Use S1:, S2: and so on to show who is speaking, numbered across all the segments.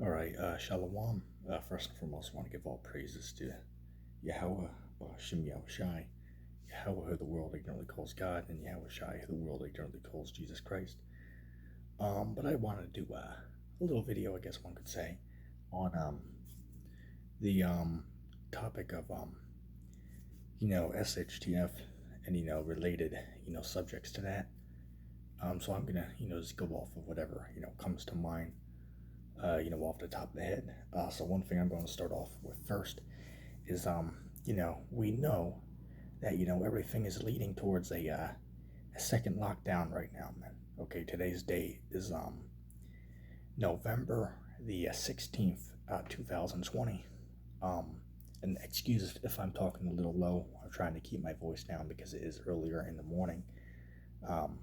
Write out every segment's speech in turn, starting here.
S1: All right, Shalom. First and foremost, I want to give all praises to Yahweh, Shem Yahushai, Yahweh, who the world ignorantly calls God, and Yahushai, who the world ignorantly calls Jesus Christ. But I wanted to do a little video, I guess one could say, on the topic of SHTF and related subjects to that. So I'm gonna just go off of whatever comes to mind off the top of the head. So one thing I'm going to start off with first is, we know that, everything is leading towards a second lockdown right now, man. Okay, today's date is, November the 16th, 2020. And excuse if I'm talking a little low. I'm trying to keep my voice down because it is earlier in the morning. Um,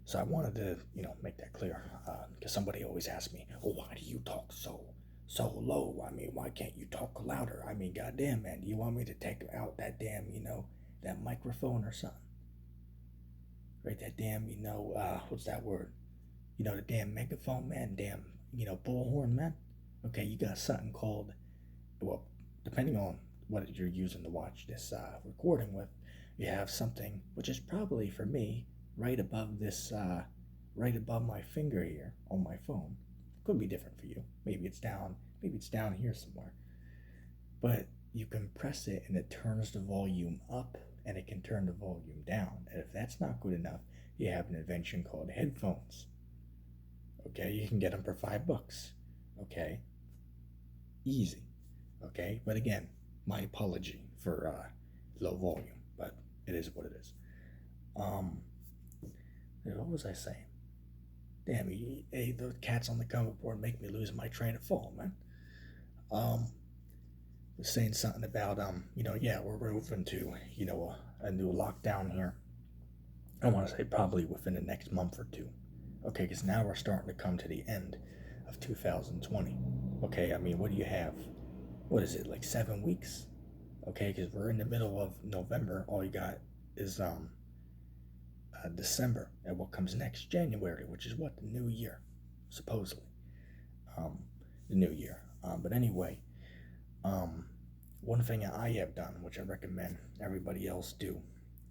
S1: So I wanted to, make that clear, because somebody always asks me, "Oh, why do you talk so low? I mean, why can't you talk louder? I mean, goddamn, man, do you want me to take out that damn, that microphone or something? Right? That damn, what's that word? The damn megaphone, man. Damn, bullhorn, man. Okay, you got something called, well, depending on what you're using to watch this recording with, you have something which is probably for me right above this, right above my finger here on my phone. Could be different for you. Maybe it's down here somewhere. But you can press it and it turns the volume up and it can turn the volume down. And if that's not good enough, you have an invention called headphones. Okay, you can get them for $5. Okay, easy. Okay, but again, my apology for low volume, but it is what it is. What was I saying? Damn, hey, those cats on the cover board make me lose my train of thought, man. Um, was saying something about yeah, we're moving to a new lockdown here. I want to say probably within the next month or two. Okay, because now we're starting to come to the end of 2020. Okay, I mean, what do you have? What is it, like 7 weeks? Okay, because we're in the middle of November. All you got is December, and what comes next? January, which is what? The new year, supposedly. Um, the new year. But anyway, one thing I have done, which I recommend everybody else do,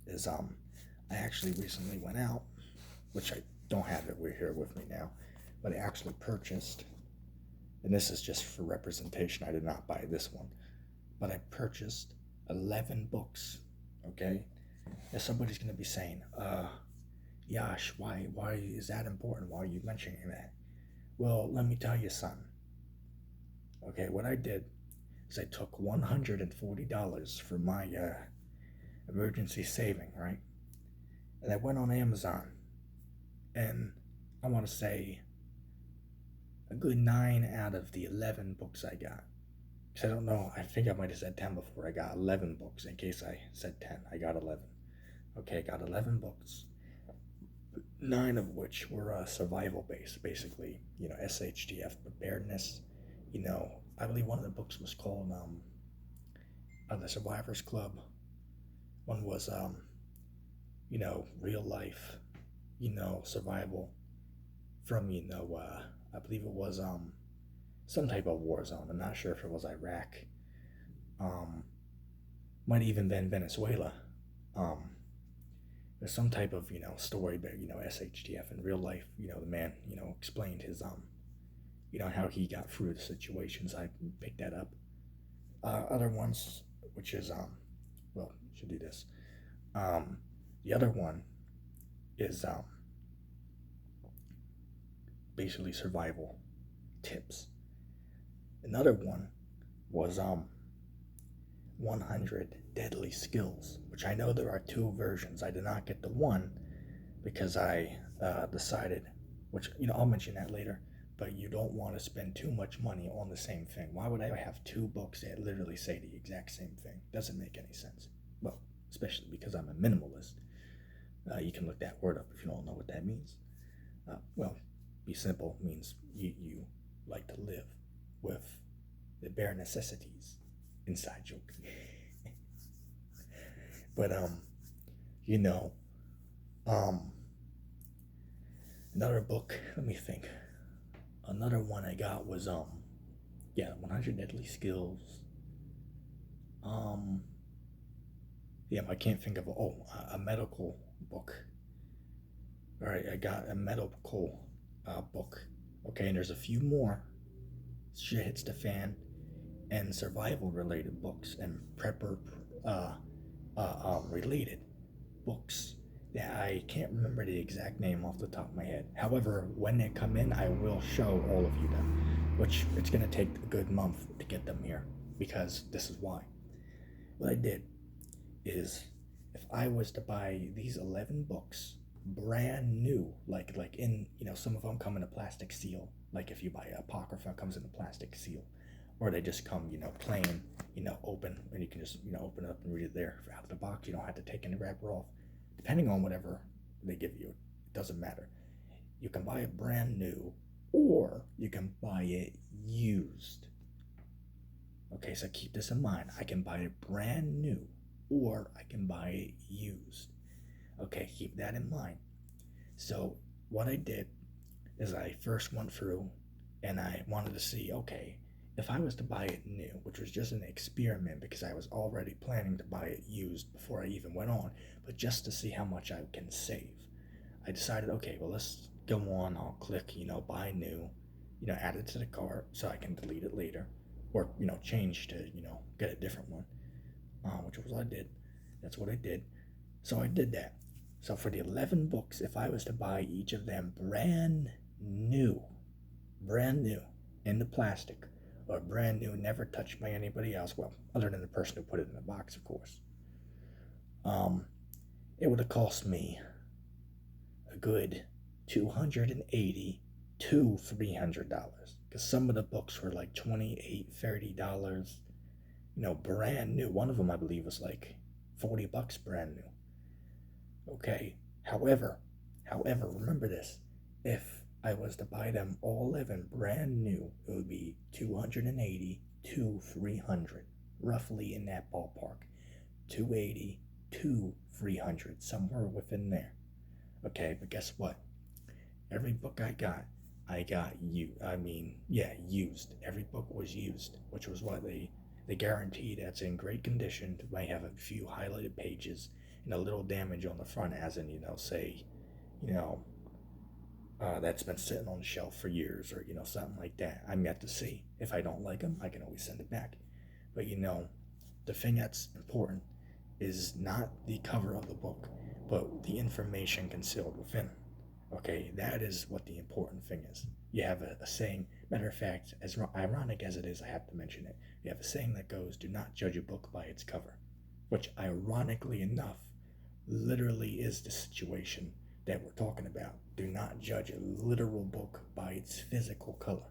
S1: is I actually recently went out, which I don't have it here with me now, but I actually purchased, and this is just for representation. I did not buy this one, but I purchased 11 books. Okay, now somebody's gonna be saying, Yash, why is that important? Why are you mentioning that? Well, let me tell you, son. Okay, what I did is I took $140 for my emergency saving, right? And I went on Amazon, and I want to say a good 9 out of the 11 books I got. Because I don't know, I think I might have said 10 before. I got 11 books. In case I said 10, I got 11. Okay, I got 11 books. 9 of which were survival based, basically. SHTF, preparedness. I believe one of the books was called The Survivors Club. One was real life, survival from I believe it was some type of war zone. I'm not sure if it was Iraq. Um, might even been Venezuela. There's some type of story, but SHTF in real life. The man explained his how he got through the situations. I picked that up. Other ones, which is well, should do this. Um, the other one is basically survival tips. Another one was 100 deadly skills, which I know there are 2 versions. I did not get the one because I decided, which I'll mention that later. But you don't want to spend too much money on the same thing. Why would I have 2 books that literally say the exact same thing? Doesn't make any sense. Well, especially because I'm a minimalist. You can look that word up if you don't know what that means. Well, be simple means you like to live with the bare necessities. Inside joke. But you know, um, another book. Let me think. another one I got was 100 Deadly Skills. Um, I can't think of a medical book. All right, I got a medical book. Okay, and there's a few more. Shit hits the fan, and survival related books and prepper related books that I can't remember the exact name off the top of my head. However, when they come in, I will show all of you them, which it's going to take a good month to get them here, because this is why. What I did is, if I was to buy these 11 books brand new, like in, some of them come in a plastic seal, like if you buy a Apocrypha, it comes in a plastic seal, or they just come, plain, open, and you can just, open it up and read it there out of the box. You don't have to take any wrapper off, depending on whatever they give you. It doesn't matter. You can buy it brand new, or you can buy it used. Okay, so keep this in mind. I can buy it brand new, or I can buy it used. Okay, keep that in mind. So what I did is I first went through and I wanted to see, okay, if I was to buy it new, which was just an experiment because I was already planning to buy it used before I even went on, but just to see how much I can save, I decided, okay, well, let's go on. I'll click, buy new, add it to the cart so I can delete it later, or, change to, get a different one, which was what I did. That's what I did. So I did that. So for the 11 books, if I was to buy each of them brand new, in the plastic, or brand new, never touched by anybody else, well, other than the person who put it in the box, of course, it would have cost me a good $280 to $300, because some of the books were like $28, $30, brand new. One of them, I believe, was like $40 brand new. Okay, however, remember this: if I was to buy them all 11 brand new, it would be $280 to $300, roughly in that ballpark. $280 to $300, somewhere within there. Okay, but guess what? Every book I got used. Every book was used, which was what they guaranteed that's in great condition. It might have a few highlighted pages and a little damage on the front, as in, say, that's been sitting on the shelf for years, or, something like that. I'm yet to see. If I don't like them, I can always send it back. But, the thing that's important is not the cover of the book, but the information concealed within. Okay, that is what the important thing is. You have a saying, matter of fact, as ironic as it is, I have to mention it. You have a saying that goes, do not judge a book by its cover, which, ironically enough, literally is the situation that we're talking about. Do not judge a literal book by its physical color,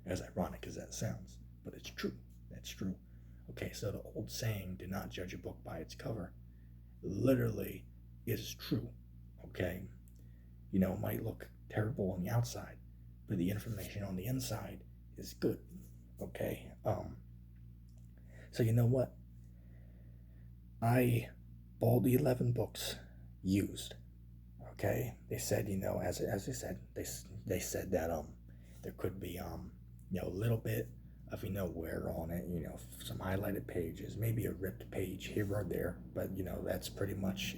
S1: as ironic as that sounds, but it's true. That's true. Okay, so the old saying, do not judge a book by its cover, literally is true. Okay, it might look terrible on the outside, but the information on the inside is good. Okay, so you know what? I bought the 11 books used. Okay, they said, as they said, they said that there could be a little bit of wear on it, some highlighted pages, maybe a ripped page here or there, but that's pretty much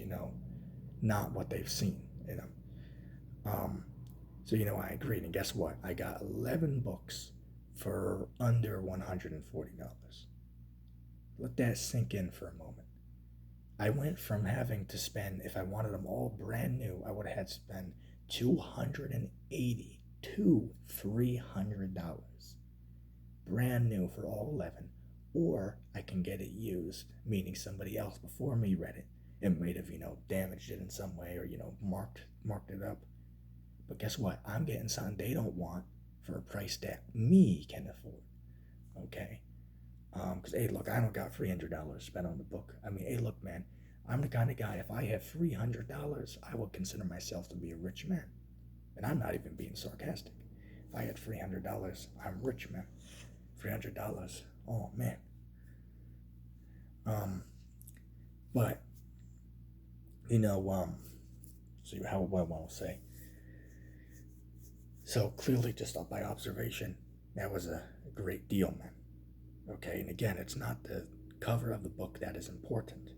S1: not what they've seen. So I agreed, and guess what? I got 11 books for under $140. Let that sink in for a moment. I went from having to spend, if I wanted them all brand new, I would have had to spend $280 to $300 brand new for all 11, or I can get it used, meaning somebody else before me read it and might have damaged it in some way, or marked it up. But guess what? I'm getting something they don't want for a price that me can afford. Okay, because hey, look, I don't got $300 spent on the book. I mean, hey, look, man, I'm the kind of guy, if I have $300, I would consider myself to be a rich man. And I'm not even being sarcastic. If I had $300, I'm rich, man. $300, oh man. But so what I want to say, So clearly, just up by observation, that was a great deal, man. Okay, and again, it's not the cover of the book that is important.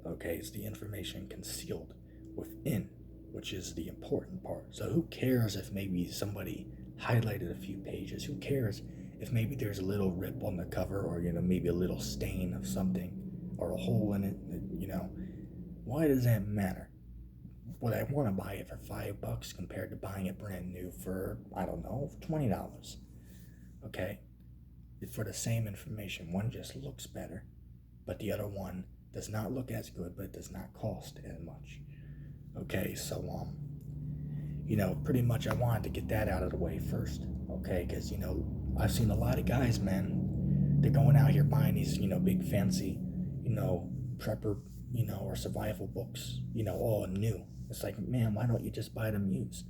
S1: Okay, it's the information concealed within, which is the important part. So who cares if maybe somebody highlighted a few pages? Who cares if maybe there's a little rip on the cover, or maybe a little stain of something, or a hole in it? Why does that matter? Would I want to buy it for $5 compared to buying it brand new for, I don't know, $20? Okay, for the same information, one just looks better, but the other one does not look as good, but it does not cost as much. Okay, so pretty much I wanted to get that out of the way first. Okay, because I've seen a lot of guys, man. They're going out here buying these big fancy, prepper, or survival books, all new. It's like, man, why don't you just buy them used?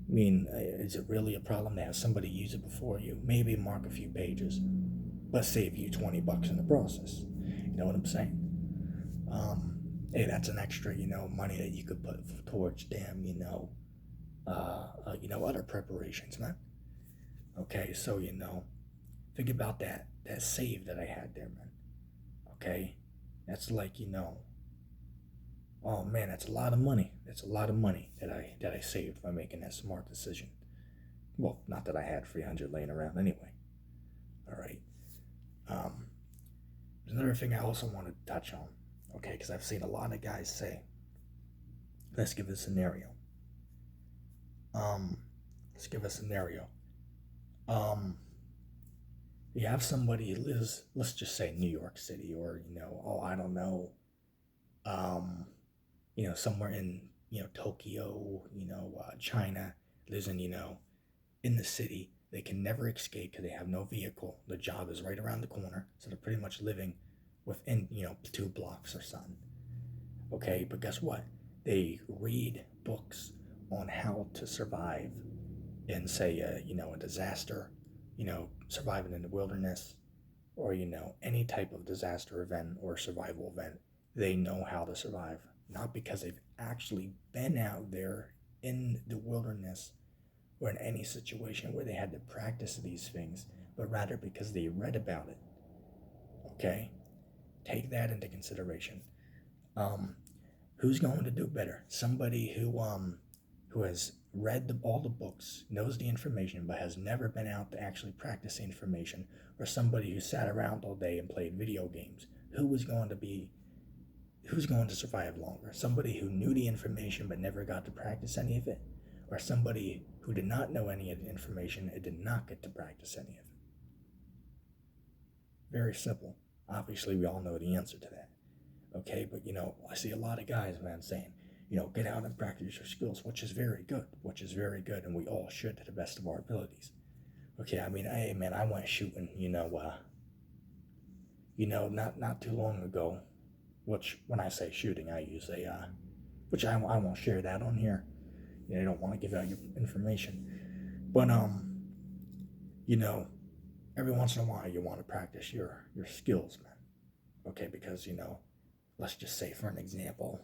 S1: I mean, is it really a problem to have somebody use it before you? Maybe mark a few pages, but save you $20 in the process. You know what I'm saying? Hey, that's an extra, money that you could put towards damn, other preparations, man. Okay, so think about that save that I had there, man. Okay, that's like oh man, that's a lot of money. That's a lot of money that I saved by making that smart decision. Well, not that I had 300 laying around anyway. All right. Um, there's another thing I also wanted to touch on. Okay, because I've seen a lot of guys say, let's give a scenario. Let's give a scenario. Um, you have somebody who lives, let's just say New York City, or I don't know, somewhere in Tokyo, China, lives in the city. They can never escape because they have no vehicle. The job is right around the corner, so they're pretty much living within 2 blocks or something. Okay, but guess what? They read books on how to survive in, say, a disaster, surviving in the wilderness, or any type of disaster event or survival event. They know how to survive, not because they've actually been out there in the wilderness or in any situation where they had to practice these things, but rather because they read about it. Okay, take that into consideration. Um, who's going to do better? Somebody who has read all the books, knows the information, but has never been out to actually practice the information, or somebody who sat around all day and played video games? Who's going to survive longer? Somebody who knew the information but never got to practice any of it, or somebody who did not know any of the information and did not get to practice any of it? Very simple. Obviously, we all know the answer to that. Okay, but I see a lot of guys, man, saying, get out and practice your skills, which is very good, and we all should to the best of our abilities. Okay, I mean, hey, man, I went shooting, not too long ago, which when I say shooting, I use which I won't share that on here. I don't want to give out your information, but every once in a while you want to practice your skills, man. Okay, because let's just say for an example,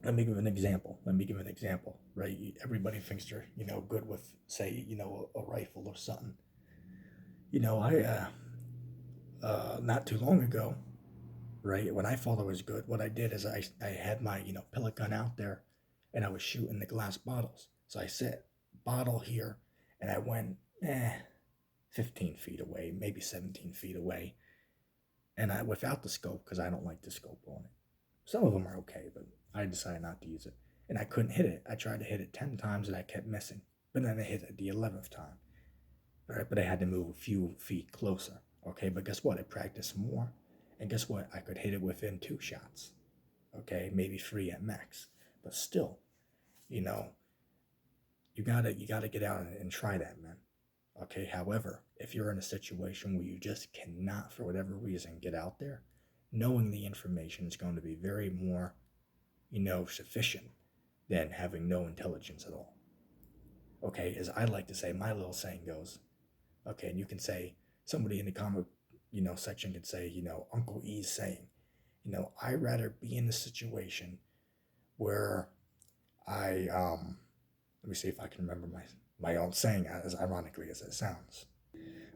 S1: let me give an example. Right? Everybody thinks they're good with, say, a rifle or something. I not too long ago, right, when I thought I was good, what I did is I had my pellet gun out there, and I was shooting the glass bottles. So I set bottle here, and I went 15 feet away, maybe 17 feet away, and I without the scope, because I don't like the scope on it. Some of them are okay, but I decided not to use it, and I couldn't hit it. I tried to hit it 10 times, and I kept missing. But then I hit it the 11th time. All right, but I had to move a few feet closer. Okay, but guess what? I practiced more, and guess what? I could hit it within 2 shots. Okay, maybe 3 at max, but still, you know, you gotta get out and try that, man. Okay, however, if you're in a situation where you just cannot, for whatever reason, get out there, knowing the information is going to be very more, sufficient than having no intelligence at all. Okay, as I like to say, my little saying goes, okay, and you can say, somebody in the comment, section could say, Uncle E's saying, I'd rather be in a situation where Let me see if I can remember my own saying, as ironically as it sounds.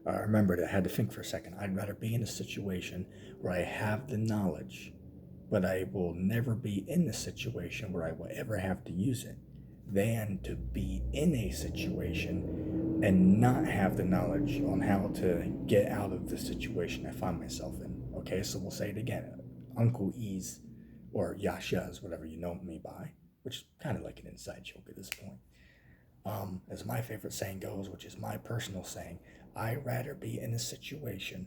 S1: I remembered I had to think for a second. I'd rather be in a situation where I have the knowledge, but I will never be in the situation where I will ever have to use it, than to be in a situation and not have the knowledge on how to get out of the situation I find myself in. Okay, so we'll say it again. Uncle E's, or Yasha's, whatever you know me by, which is kind of like an inside joke at this point. As my favorite saying goes, which is my personal saying, I'd rather be in a situation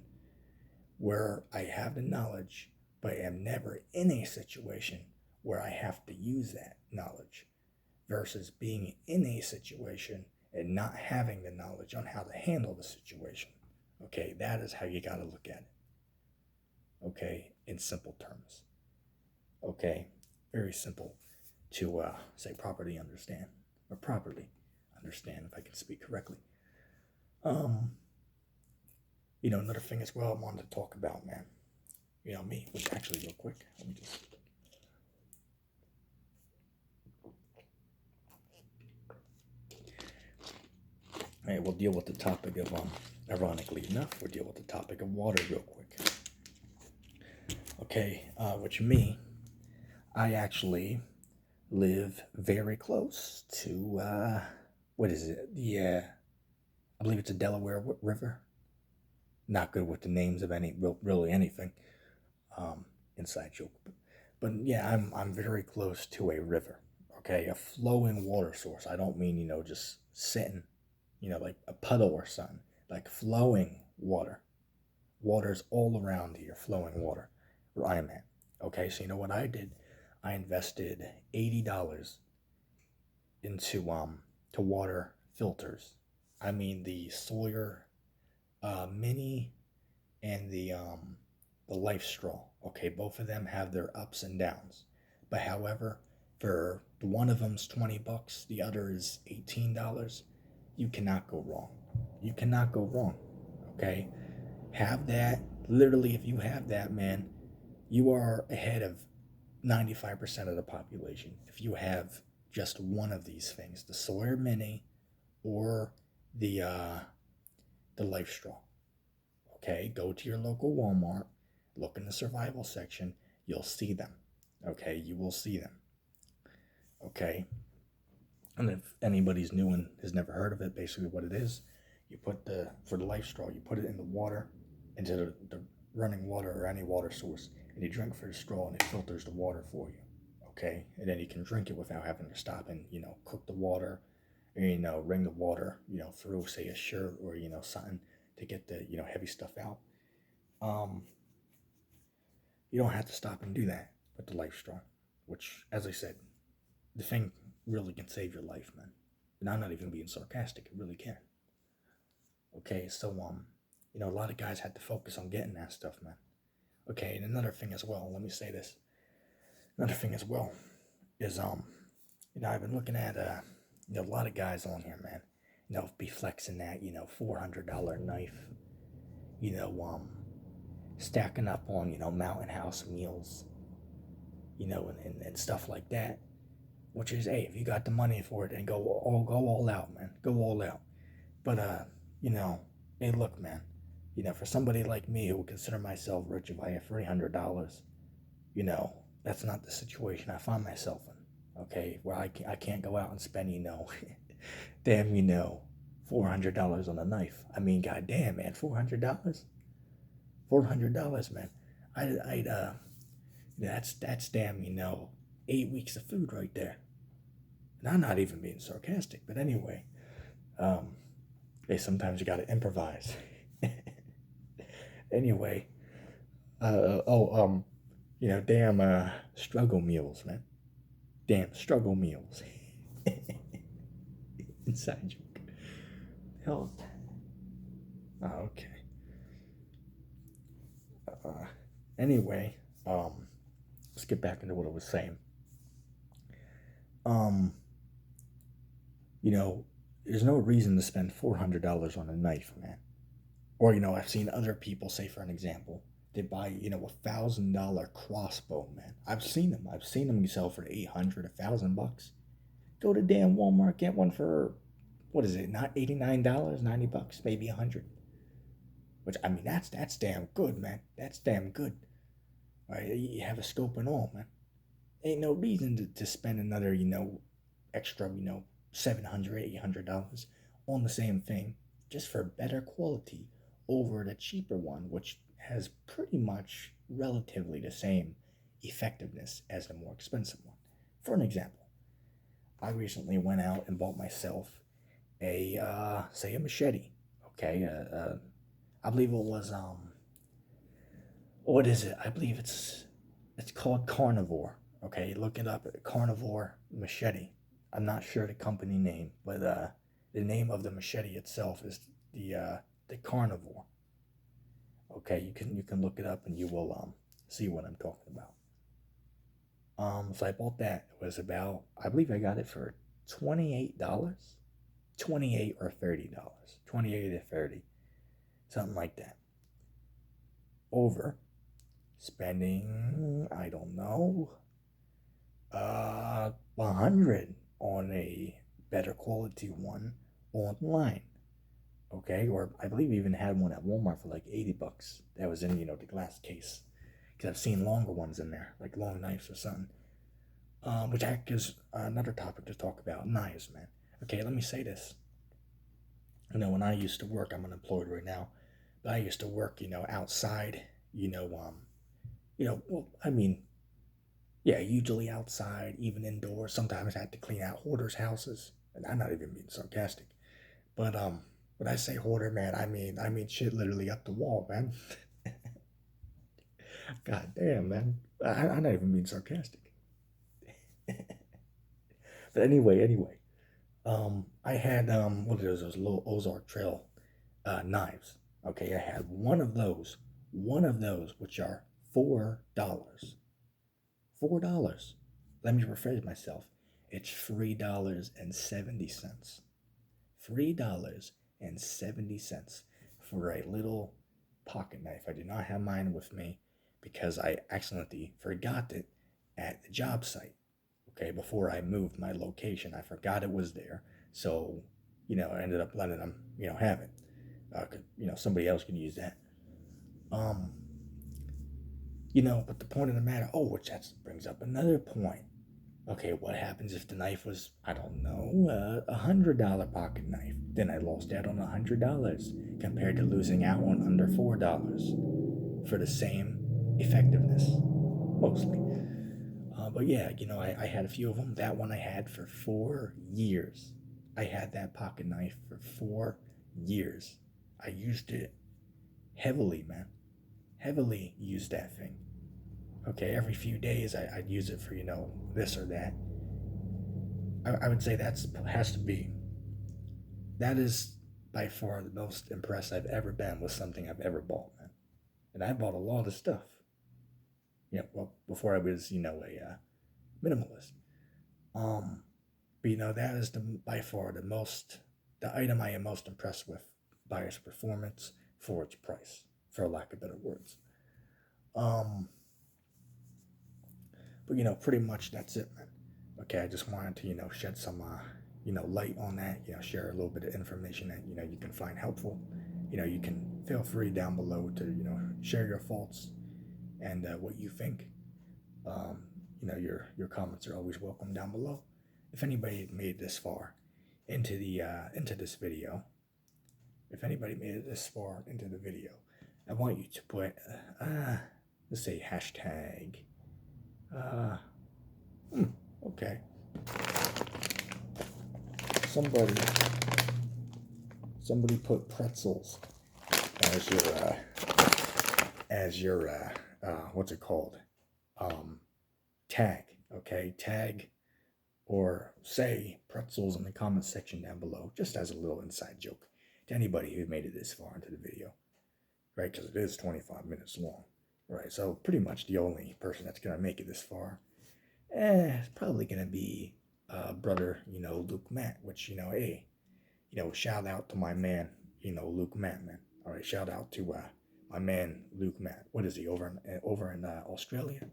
S1: where I have the knowledge, but am never in a situation where I have to use that knowledge, versus being in a situation and not having the knowledge on how to handle the situation. Okay, that is how you got to look at it. Okay, in simple terms. Okay, very simple to say properly understand, or properly understand, if I can speak correctly. Another thing as well I wanted to talk about, man. Me, which actually, real quick, let me just. All right, we'll deal with the topic of, ironically enough, we'll deal with the topic of water real quick. Okay, which me, I actually live very close to, what is it? I believe it's a Delaware River. Not good with the names of really anything. Inside joke. But yeah, I'm very close to a river. Okay, a flowing water source. I don't mean, just sitting, like a puddle or something. Like flowing water. Water's all around here, flowing water, where I'm at. Okay, so you know what I did? I invested $80 into to water filters. I mean the Sawyer Mini and the Life Straw. Okay, both of them have their ups and downs. But however, for one of them's $20, the other is $18. You cannot go wrong. You cannot go wrong. Okay, have that. Literally, if you have that, man, you are ahead of 95% of the population. If you have just one of these things, the Sawyer Mini or the Life Straw. Okay, go to your local Walmart, look in the survival section, you'll see them. Okay, you will see them. Okay, and if anybody's new and has never heard of it, basically what it is, you put for the Life Straw, you put it in the water, into the running water or any water source, and you drink for the straw, and it filters the water for you. Okay, and then you can drink it without having to stop and cook the water, or wring the water through, say, a shirt or something to get the heavy stuff out. You don't have to stop and do that with the Life Straw, which, as I said, the thing really can save your life, man. And I'm not even being sarcastic; it really can. Okay, so a lot of guys had to focus on getting that stuff, man. Okay, and another thing as well. Let me say this. Another thing as well is I've been looking at a lot of guys on here, man. Be flexing that $400 knife. Stacking up on Mountain House meals. And stuff like that. Which is, hey, if you got the money for it, then go all out, man. Go all out. But hey, look, man. For somebody like me who would consider myself rich, if I have $300, that's not the situation I find myself in. Okay, where I can't go out and spend, damn, $400 on a knife. I mean, goddamn, man, $400, man. That's damn, 8 weeks of food right there. And I'm not even being sarcastic, but anyway, hey, sometimes you gotta improvise. Anyway, damn, struggle meals, man. Damn, struggle meals. Inside joke. Hell. Oh, okay. Anyway, let's get back into what I was saying. There's no reason to spend $400 on a knife, man. Or, I've seen other people, say for an example, they buy, $1,000 crossbow, man. I've seen them sell for $800, $1,000. Go to damn Walmart, get one for, what is it, not $89, $90, maybe 100. Which, I mean, that's damn good, man. That's damn good. All right, you have a scope and all, man. Ain't no reason to spend another, extra, $700, $800 on the same thing just for better quality over the cheaper one, which has pretty much relatively the same effectiveness as the more expensive one. For an example, I recently went out and bought myself say a machete. Okay, I believe it was what is it? I believe it's called Carnivore. Okay, look it up. Carnivore machete. I'm not sure the company name, but the name of the machete itself is the Carnivore. Okay, you can look it up and you will see what I'm talking about. So I bought that. It was about, I believe I got it for $28, 28 or $30, 28 or 30, something like that. Over spending, I don't know, 100 on a better quality one online. Okay, or I believe we even had one at Walmart for like $80. That was in the glass case. Because I've seen longer ones in there, like long knives or something. Which is another topic to talk about. Knives, man. Okay, let me say this. When I used to work, I'm unemployed right now, but I used to work, outside. Well, I mean, yeah, usually outside, even indoors. Sometimes I had to clean out hoarders' houses, and I'm not even being sarcastic. But when I say hoarder, man, I mean shit literally up the wall, man. God damn, man. I'm not even being sarcastic. But anyway, I had what are those little Ozark Trail knives. Okay, I had one of those, which are $4. $4. Let me rephrase myself. It's $3.70. $3.70 for a little pocket knife. I do not have mine with me because I accidentally forgot it at the job site. Okay, before I moved my location, I forgot it was there. So, I ended up letting them, have it. Somebody else can use that. Um, but the point of the matter, which that brings up another point. Okay, what happens if the knife was, I don't know, $100 pocket knife? Then I lost out on $100 compared to losing out on under $4 for the same effectiveness, mostly. But yeah, I had a few of them. That one I had for 4 years. I had that pocket knife for 4 years. I used it heavily, man. Heavily used that thing. Okay, every few days I'd use it for, this or that. I would say that is by far the most impressed I've ever been with something I've ever bought, man. And I bought a lot of stuff. Well, before I was, a minimalist. Um, but that is by far the item I am most impressed with by its performance for its price, for lack of better words. Um, but pretty much that's it, man. Okay, I just wanted to shed some light on that. Share a little bit of information that you can find helpful. You can feel free down below to share your thoughts and what you think. Um, your comments are always welcome down below. If anybody made it this far into the into this video, if anybody made it this far into the video, I want you to put let's say hashtag. Uh, okay. Somebody put pretzels as your what's it called? Tag. Okay, tag or say pretzels in the comment section down below, just as a little inside joke to anybody who made it this far into the video, right? Because it is 25 minutes long, right? So pretty much the only person that's gonna make it this far, it's probably gonna be brother, Luke Matt, which hey, shout out to my man, Luke Matt, man. All right, shout out to my man Luke Matt. What is he over in Australia?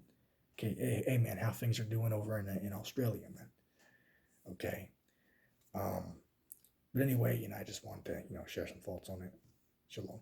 S1: Okay, hey man, how things are doing over in Australia, man? Okay. But anyway, I just wanted to, share some thoughts on it. Shalom.